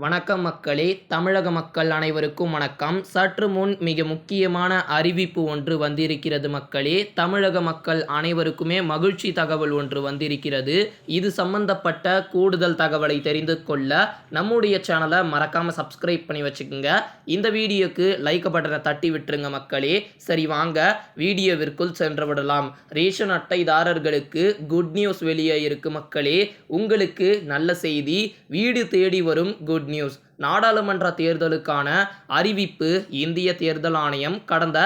வணக்கம் மக்களே, தமிழக மக்கள் அனைவருக்கும் வணக்கம். சற்று முன் மிக முக்கியமான அறிவிப்பு ஒன்று வந்திருக்கிறது மக்களே. தமிழக மக்கள் அனைவருக்குமே மகிழ்ச்சி தகவல் ஒன்று வந்திருக்கிறது. இது சம்பந்தப்பட்ட கூடுதல் தகவலை தெரிந்து கொள்ள நம்முடைய சேனலை மறக்காம சப்ஸ்கிரைப் பண்ணி வச்சுக்கோங்க. இந்த வீடியோக்கு லைக் பட்டனை தட்டி விட்டுருங்க மக்களே. சரி வாங்க வீடியோவிற்குள் சென்று விடலாம். ரேஷன் அட்டைதாரர்களுக்கு குட் நியூஸ் வெளியே இருக்கு மக்களே. உங்களுக்கு நல்ல செய்தி, வீடு தேடி வரும் குட் நியூஸ். நாடாளுமன்ற தேர்தலுக்கான அறிவிப்பு இந்திய தேர்தல் ஆணையம் கடந்த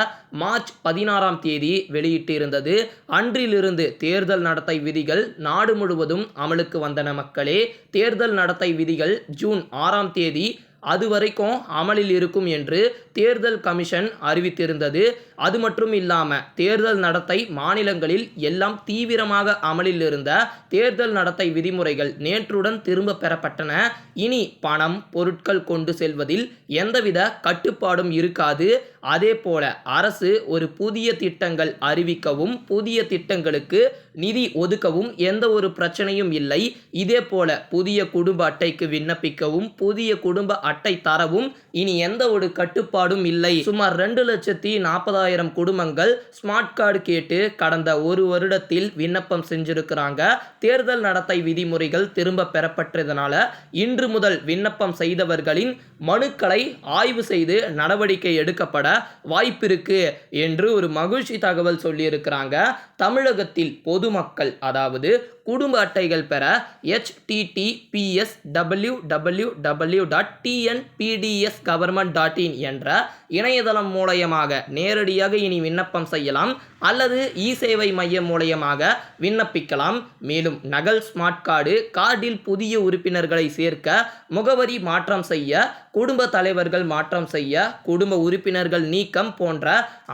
மார்ச் 16ஆம் தேதி வெளியிட்டிருந்தது. அன்றிலிருந்து தேர்தல் நடத்தை விதிகள் நாடு முழுவதும் அமலுக்கு வந்தன மக்களே. தேர்தல் நடத்தை விதிகள் ஜூன் 6ஆம் தேதி அதுவரைக்கும் அமலில் இருக்கும் என்று தேர்தல் கமிஷன் அறிவித்திருந்தது. அது மட்டும் இல்லாமல் தேர்தல் நடத்தை மாநிலங்களில் எல்லாம் தீவிரமாக அமலில் இருந்த தேர்தல் நடத்தை விதிமுறைகள் நேற்றுடன் திரும்ப பெறப்பட்டன. இனி பணம், பொருட்கள் கொண்டு செல்வதில் எந்தவித கட்டுப்பாடும் இருக்காது. அதே போல அரசு ஒரு புதிய திட்டங்கள் அறிவிக்கவும் புதிய திட்டங்களுக்கு நிதி ஒதுக்கவும் எந்த ஒரு பிரச்சனையும் இல்லை. இதே போல புதிய குடும்ப அட்டைக்கு விண்ணப்பிக்கவும் புதிய குடும்ப அட்டை தரவும் இனி எந்த ஒரு கட்டுப்பாடும் இல்லை. சுமார் 2,40,000 குடும்பங்கள் ஸ்மார்ட் கார்டு கேட்டு கடந்த ஒரு வருடத்தில் விண்ணப்பம் செஞ்சிருக்கிறாங்க. தேர்தல் நடத்தை விதிமுறைகள் திரும்ப பெறப்பட்டதனால இன்று முதல் விண்ணப்பம் செய்தவர்களின் மனுக்களை ஆய்வு செய்து நடவடிக்கை எடுக்கப்பட வாய்ப்பிருக்கு என்று ஒரு மகிழ்ச்சி தகவல் சொல்லியிருக்கிறாங்க. தமிழகத்தில் பொதுமக்கள் அதாவது குடும்ப அட்டைகள் பெற https://www.tnpdsgovernment.in என்ற இணையதளம் மூலமாக நேரடியாக இனி விண்ணப்பம் செய்யலாம் அல்லது இ-சேவை மையம் மூலமாக விண்ணப்பிக்கலாம். மேலும் நகல் ஸ்மார்ட் கார்டில் புதிய உறுப்பினர்களை சேர்க்க, முகவரி மாற்றம் செய்ய, குடும்ப தலைவர்கள் மாற்றம் செய்ய, குடும்ப உறுப்பினர்கள் நீக்கம் போன்ற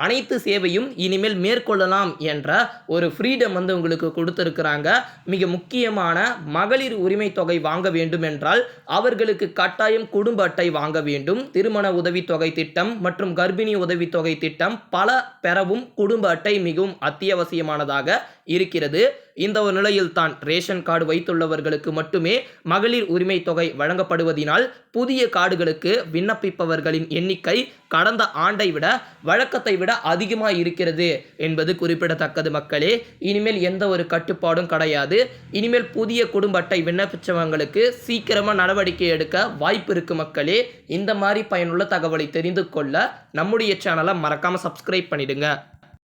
அனைத்து சேவையும் இனிமேல் மேற்கொள்ளலாம் என்ற ஒரு ஃப்ரீடம் உங்களுக்கு கொடுத்திருக்கிறாங்க. மிக முக்கியமான மகளிர் உரிமை தொகை வாங்க வேண்டும் என்றால் அவர்களுக்கு கட்டாயம் குடும்ப அட்டை வாங்க வேண்டும். திருமண உதவித்தொகை திட்டம் மற்றும் கர்ப்பிணி உதவித்தொகை திட்டம் பல பெறவும் குடும்ப அட்டை மிகவும் அத்தியாவசியமானதாக இருக்கிறது. இந்த ஒரு நிலையில் தான் ரேஷன் கார்டு வைத்துள்ளவர்களுக்கு மட்டுமே மகளிர் உரிமை தொகை வழங்கப்படுவதினால் புதிய கார்டுகளுக்கு விண்ணப்பிப்பவர்களின் எண்ணிக்கை கடந்த ஆண்டை விட வழக்கத்தை விட அதிகமாக இருக்கிறது என்பது குறிப்பிடத்தக்கது மக்களே. இனிமேல் எந்த ஒரு கட்டுப்பாடும் கிடையாது. இனிமேல் புதிய குடும்ப அட்டை விண்ணப்பிச்சவங்களுக்கு சீக்கிரமாக நடவடிக்கை எடுக்க வாய்ப்பு இருக்கு மக்களே. இந்த மாதிரி பயனுள்ள தகவலை தெரிந்து கொள்ள நம்முடைய சேனலை மறக்காம சப்ஸ்கிரைப் பண்ணிடுங்க.